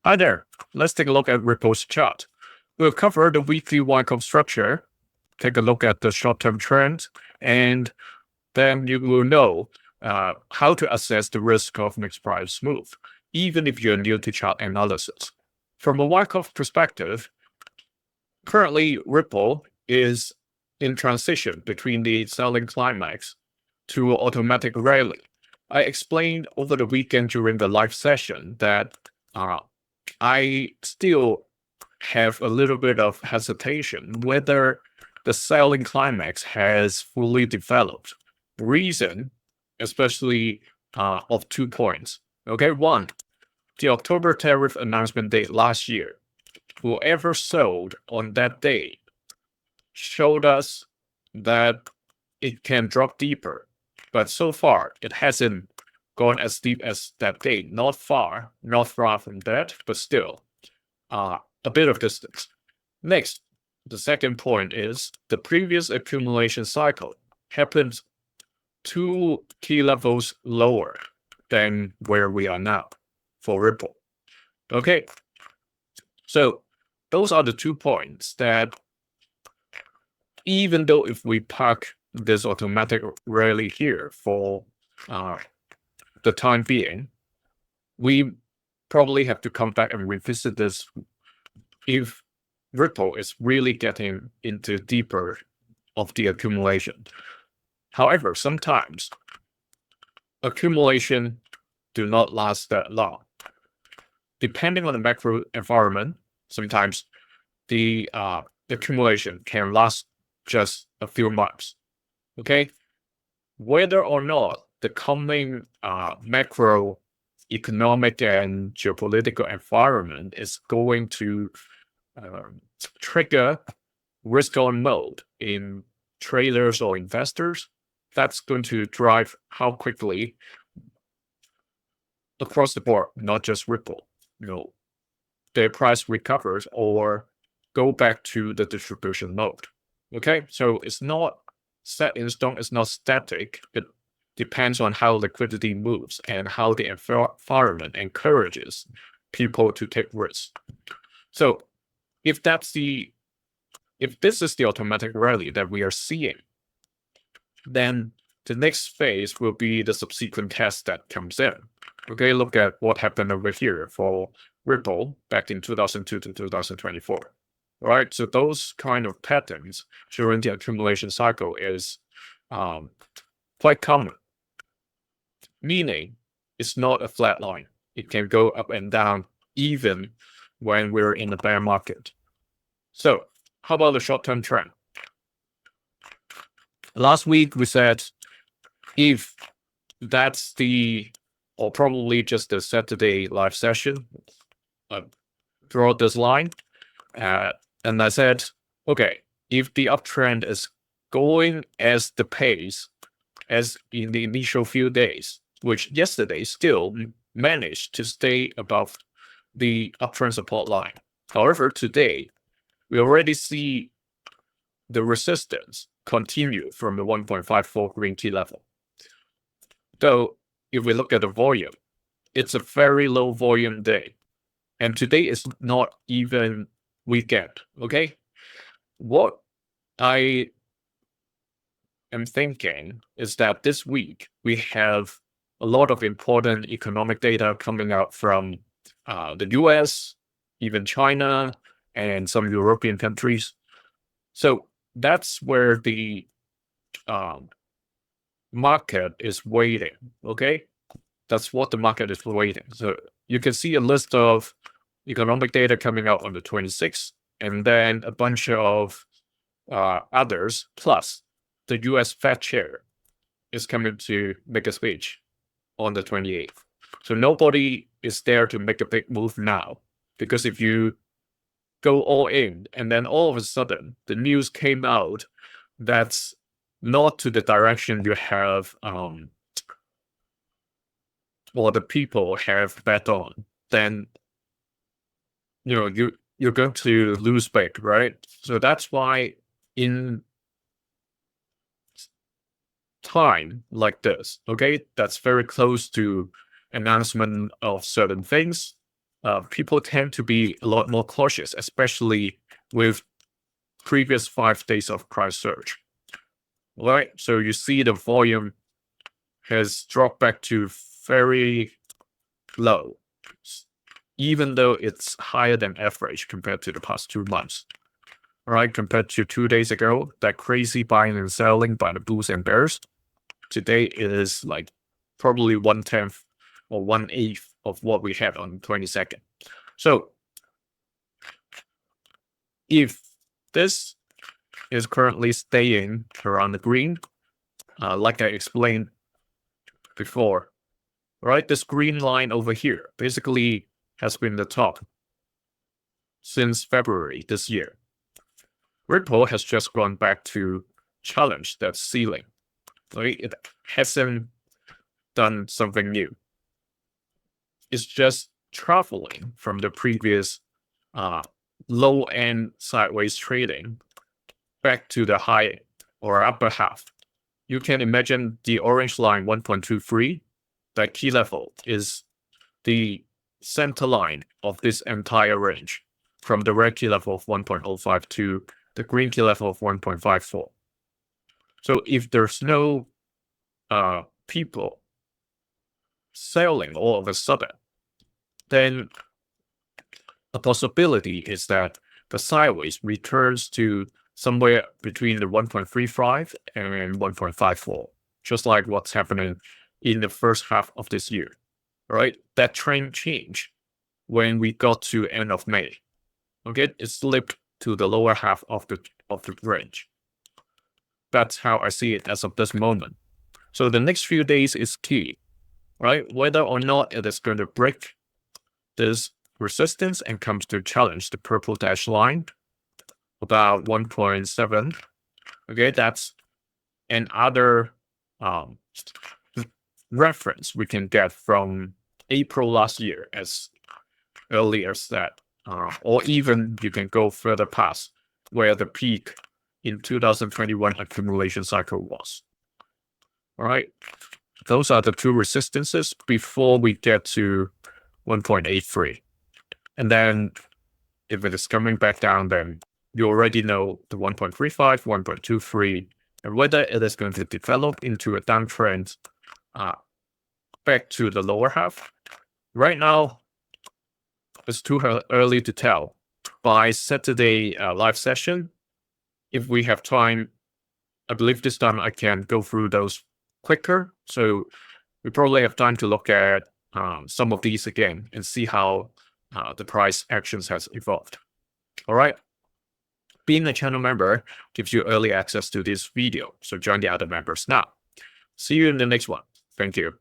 Hi there. Let's take a look at Ripple's chart. We'll cover the weekly Wyckoff structure, take a look at the short-term trend, and then you will know how to assess the risk of next price move, even if you're new to chart analysis. From a Wyckoff perspective, currently Ripple is in transition between the selling climax to automatic rally. I explained over the weekend during the live session that I still have a little bit of hesitation whether the selling climax has fully developed. The reason, especially of 2 points. Okay, one, the October tariff announcement date last year, whoever sold on that day showed us that it can drop deeper. But so far, it hasn't gone as deep as that day. Not far from that, but still a bit of distance. Next, the second point is the previous accumulation cycle happened 2 key levels lower than where we are now for Ripple. Okay, so those are the 2 points that even though if we park this automatic rally here for the time being, we probably have to come back and revisit this if Ripple is really getting into deeper of the accumulation. However, sometimes accumulation do not last that long. Depending on the macro environment, sometimes the accumulation can last just a few months. Okay, whether or not the coming macro economic and geopolitical environment is going to trigger risk-on mode in traders or investors, that's going to drive how quickly across the board, not just Ripple, their price recovers or go back to the distribution mode. Okay, so it's not set in stone, it's not static. It depends on how liquidity moves and how the environment encourages people to take risks. So if this is the automatic rally that we are seeing, then the next phase will be the subsequent test that comes in. Okay, look at what happened over here for Ripple back in 2002 to 2024. All right, so those kind of patterns during the accumulation cycle is quite common, meaning it's not a flat line. It can go up and down even when we're in a bear market. So how about the short-term trend? Last week we said if that's or probably just the Saturday live session, draw this line, and I said, okay, if the uptrend is going as the pace as in the initial few days, which yesterday still managed to stay above the uptrend support line. However, today, we already see the resistance continue from the 1.54 green key level. Though, if we look at the volume, it's a very low volume day. And today is not even weekend, okay? What I am thinking is that this week we have a lot of important economic data coming out from the US, even China, and some European countries. So that's where the market is waiting, okay? That's what the market is waiting. So you can see a list of economic data coming out on the 26th, and then a bunch of others, plus the US Fed chair is coming to make a speech on the 28th. So nobody is there to make a big move now, because if you go all in and then all of a sudden the news came out that's not to the direction you have or the people have bet on, then you're going to lose big, right? So that's why in time like this, okay, that's very close to announcement of certain things, people tend to be a lot more cautious, especially with previous 5 days of price surge. Right, so you see the volume has dropped back to very low, even though it's higher than average compared to the past 2 months. Right, compared to 2 days ago, that crazy buying and selling by the bulls and bears, today it is like probably 1/10 or 1/8 of what we had on the 22nd. So if this is currently staying around the green, like I explained before, right? This green line over here basically has been the top since February this year. Ripple has just gone back to challenge that ceiling. Right? It hasn't done something new. It's just traveling from the previous low-end sideways trading back to the high or upper half. You can imagine the orange line 1.23, that key level is the center line of this entire range from the red key level of 1.05 to the green key level of 1.54. So if there's no people selling all of a sudden, then a possibility is that the sideways returns to somewhere between the 1.35 and 1.54, just like what's happening in the first half of this year, right? That trend changed when we got to end of May. Okay, it slipped to the lower half of the range. That's how I see it as of this moment. So the next few days is key, right? Whether or not it is going to break this resistance and comes to challenge the purple dash line about 1.7. Okay, that's another reference we can get from April last year as early as that. Or even you can go further past where the peak in 2021 accumulation cycle was. All right, those are the two resistances before we get to 1.83. And then if it is coming back down, then you already know the 1.35, 1.23, and whether it is going to develop into a downtrend back to the lower half. Right now, it's too early to tell. By Saturday live session, if we have time, I believe this time I can go through those quicker. So we probably have time to look at some of these again and see how the price actions has evolved. All right. Being a channel member gives you early access to this video. So join the other members now. See you in the next one. Thank you.